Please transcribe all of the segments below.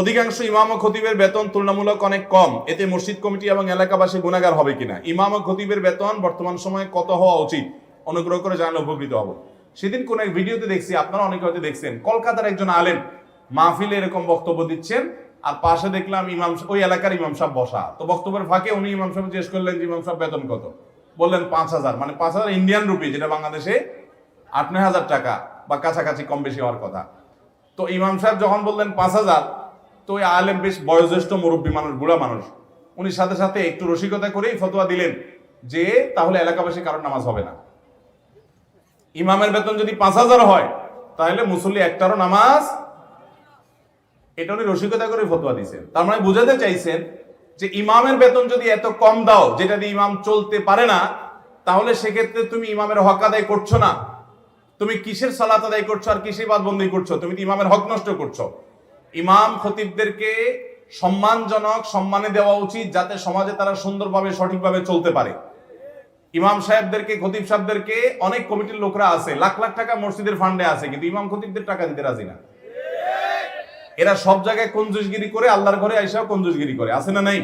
অধিকাংশ ইমাম ও খতিবের বেতন তুলনামূলক অনেক কম, এতে মসজিদ কমিটি এবং এলাকাবাসী গুনাহগার হবে কিনা? ইমাম ও খতিবের বেতন বর্তমান সময়ে কত হওয়া উচিত? অনুগ্রহ করে জানলে উপকৃত হব। সেদিন কোন এক ভিডিওতে দেখছি, আপনারা অনেকে হয়তো দেখছেন, কলকাতার একজন আলেম মাহফিলে এরকম বক্তব্য দিচ্ছেন, আর পাশে দেখলাম ইমাম, ওই এলাকার ইমাম সাহেব বসা। তো বক্তব্যের ফাঁকে উনি ইমাম সাহেব জিজ্ঞেস করলেন যে ইমাম সাহেব বেতন কত? বললেন 5,000, মানে 5,000 ইন্ডিয়ান রুপি, যেটা বাংলাদেশে 8-9,000 টাকা বা কাছাকাছি, কম বেশি হওয়ার কথা। তো ইমাম সাহেব যখন বললেন 5,000, তো ওই আলেম বেশ বয়োজ্যেষ্ঠ মুরব্বী মানুষ, বুড়া মানুষ, উনি সাথে সাথে একটু রসিকতা করেই ফতোয়া দিলেন যে তাহলে এলাকাবাসী কারোর নামাজ হবে না। ইমামের বেতন যদি 5,000 হয় তাহলে মুসল্লি একটারও নামাজ, এটা উনি রসিকতা করে ফতোয়া দিয়েছেন। তার মানে বুঝাতে চাইছেন যে ইমামের বেতন যদি এত কম দাও যেটা দিয়ে ইমাম চলতে পারে না, তাহলে সেক্ষেত্রে তুমি ইমামের হক আদায় করছো না। তুমি কিসের সালাত আদায় করছো আর কিসের বাদবন্দি করছো? তুমি তো ইমামের হক নষ্ট করছো। ইমাম খতিবদেরকে সম্মানজনক সম্মানে দেওয়া উচিত, যাতে সমাজে তারা সুন্দরভাবে সঠিকভাবে চলতে পারে। ইমাম সাহেবদেরকে, খতিব সাহেবদেরকে, অনেক কমিটির লোকরা আছে, লাখ লাখ টাকা মসজিদের ফান্ডে আছে, কিন্তু ইমাম খতিবদের টাকা দিতে রাজি না। এরা সব জায়গায় কঞ্জুসগিরি করে, আল্লাহর ঘরে আইসাও কঞ্জুসগিরি করে, আছে না নাই?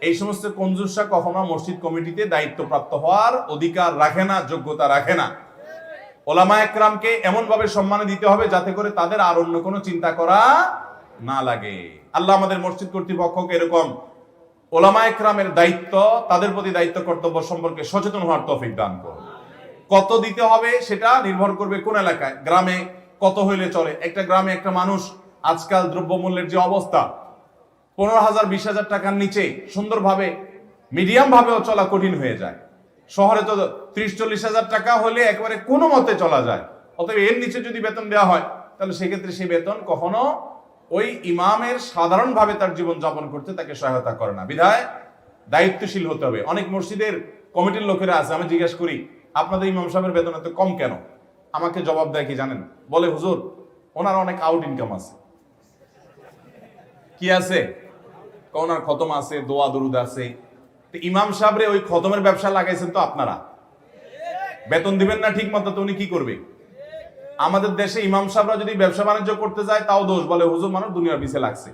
এই সমস্ত কঞ্জুসরা কখনো মসজিদ কমিটিতে দায়িত্বপ্রাপ্ত হওয়ার অধিকার রাখে না, যোগ্যতা রাখে না। ওলামা একরামকে এমন ভাবে সম্মান দিতে হবে যাতে করে তাদের আর অন্য কোনো চিন্তা করা না লাগে। আল্লাহ আমাদের মসজিদ কর্তৃপক্ষকে এরকম ওলামা একরামের দায়িত্ব, তাদের প্রতি দায়িত্ব কর্তব্য সম্পর্কে সচেতন হওয়ার তৌফিক দান করুন। কত দিতে হবে সেটা নির্ভর করবে কোন এলাকায়, গ্রামে কত হইলে চলে। একটা গ্রামে একটা মানুষ, আজকাল দ্রব্যমূল্যের যে অবস্থা, 15,000-20,000 টাকার নিচে সুন্দরভাবে মিডিয়াম ভাবেও চলা কঠিন হয়ে যায়। শহরে তো 30-40,000 টাকা হলে একেবারে কোনো মতে চলা যায়। অতএব এর নিচে যদি বেতন দেওয়া হয় তাহলে সেক্ষেত্রে সেই বেতন কখনো ওই ইমামের সাধারণভাবে তার জীবন যাপন করতে তাকে সহায়তা করে না। বিধায় দায়িত্বশীল হতে হবে। অনেক মসজিদের কমিটির লোকেরা আছে, আমি জিজ্ঞেস করি আপনাদের ইমাম সাহেবের বেতন এত কম কেন? আমাকে জবাব দেয় কি জানেন? বলে হুজুর, ওনার অনেক আউট ইনকাম আছে। কি আছে? ওনার খতম আছে, দোয়া দরুদ আছে। ইমাম সাহেবরে ওই খতমের ব্যবসা লাগাইছেন তো আপনারা, বেতন দিবেন না ঠিক মতো, তো উনি কি করবে? আমাদের দেশে ইমাম সাহেবরা যদি ব্যবসা বাণিজ্য করতে যায় তাও দোষ, বলে হুজুর মানুষ দুনিয়ার পিছে লাগছে।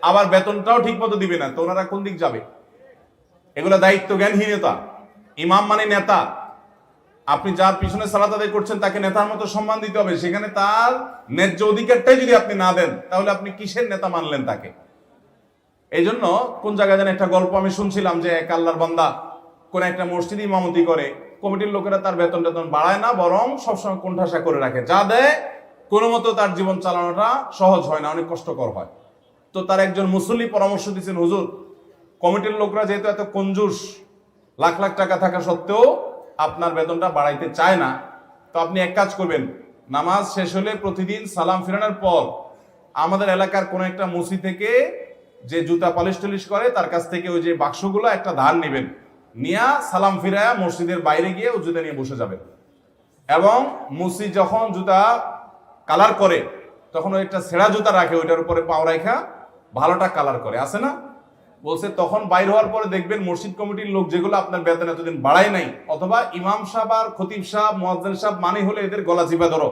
আবার বেতনটাও ঠিক মতো দিবে না, তো ওনারা কোন দিক যাবে? এগুলো দায়িত্ব জ্ঞানহীনতা। ইমাম মানে নেতা। আপনি যার পিছনে সালাত আদায় করছেন তাকে নেতার মতো সম্মান দিতে হবে। সেখানে তার ন্যায্য অধিকারটাই যদি আপনি না দেন তাহলে আপনি কিসের নেতা মানলেন তাকে? এই জন্য কোন জায়গায় যেন একটা গল্প আমি শুনছিলাম যে এক আল্লাহর বান্দা কোন একটা মসজিদে ইমামতি করে, কমিটির লোকেরা তার বেতন টেতন বাড়ায় না, বরং সবসময় কোণঠাসা করে রাখে, যা দেয় কোনো মতো তার জীবন চালানোটা সহজ হয় না, অনেক কষ্টকর হয়। তো তার একজন মুসল্লি পরামর্শ দিচ্ছেন, হুজুর কমিটির লোকরা যেহেতু এত কঞ্জুস, লাখ লাখ টাকা থাকা সত্ত্বেও আপনার বেতনটা বাড়াইতে চায় না, তো আপনি এক কাজ করবেন, নামাজ শেষ হলে প্রতিদিন সালাম ফিরানোর পর আমাদের এলাকার কোন একটা মসজিদ থেকে যে জুতা পালিশ টালিশ করে তার কাছ থেকে ওই যে বাক্সগুলো একটা ধার নেবেন, নিয়া সালাম ফিরায়া মসজিদের বাইরে গিয়ে ও জুতা নিয়ে বসে যাবেন। এবং মসজিদ যখন জুতা কালার করে তখন ওই একটা ছেঁড়া জুতা রাখে, ওইটার উপরে পাও রাখা ভালোটা কালার করে, আছে না? বলছে তখন বাইর হওয়ার পরে দেখবেন মসজিদ কমিটির লোক যেগুলো আপনার বেতন এতদিন বাড়ায় নাই, অথবা ইমাম সাহেব আর খতিব সাহেব, মুয়াজ্জিন সাহেব মানে হলে এদের গলা চিপা ধরো,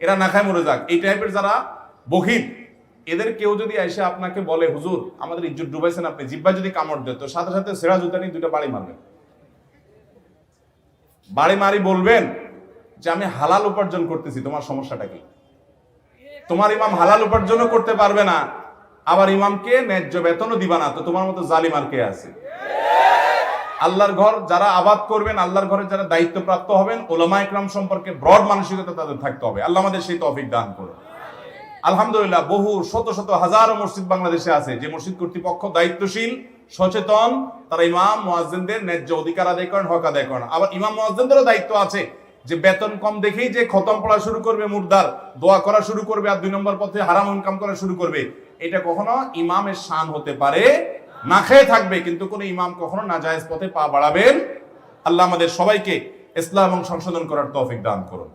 এরা না খায় মরে যাক, এই টাইপের যারা বখিল, এদের কেউ যদি এসে আপনাকে বলে হুজুর আমাদের ইজ্জত ডুবাইছেন আপনি, জিব্বা যদি কামড় দেয় তো সাথে সাথে ছেঁড়া জুতা নিয়ে দুটো বাড়ি মারবেন। বাড়ি মারি বলবেন যে আমি হালাল উপার্জন করতেছি, তোমার সমস্যাটা কি? তোমার ইমাম হালাল উপার্জনও করতে পারবে না, আবার ইমামকে ন্যায্য বেতনও দিবা না, তো তোমার মতো জালিম আর কে আছে? আল্লাহর ঘর যারা আবাদ করবেন, আল্লাহর ঘরে যারা দায়িত্বপ্রাপ্ত হবেন, ওলামা ইকরাম সম্পর্কে ব্রড মানসিকতা তাদের থাকতে হবে। আল্লাহ আমাদের সেই তৌফিক দান করুন। আলহামদুলিল্লাহ, বহু শত শত হাজারো মসজিদ বাংলাদেশে আছে যে মসজিদ কর্তৃপক্ষ দায়িত্বশীল, সচেতন, তারা ইমাম মুয়াজ্জিনদের ন্যায্য অধিকার আদায় করেন, হক আদায় করেন। আবার ইমাম মুয়াজ্জিনদেরও দায়িত্ব আছে যে বেতন কম দেখেই যে খতম পড়া শুরু করবে, মুর্দার দোয়া করা শুরু করবে, আর 2 নম্বর পথে হারাম ইনকাম করা শুরু করবে, এটা কখনো ইমামের শান হতে পারে না। খেয়ে থাকবে, কিন্তু কোন ইমাম কখনো নাজায়েজ পথে পা বাড়াবেন। আল্লাহ আমাদের সবাইকে ইসলাম এবং সংশোধন করার তৌফিক দান করুন।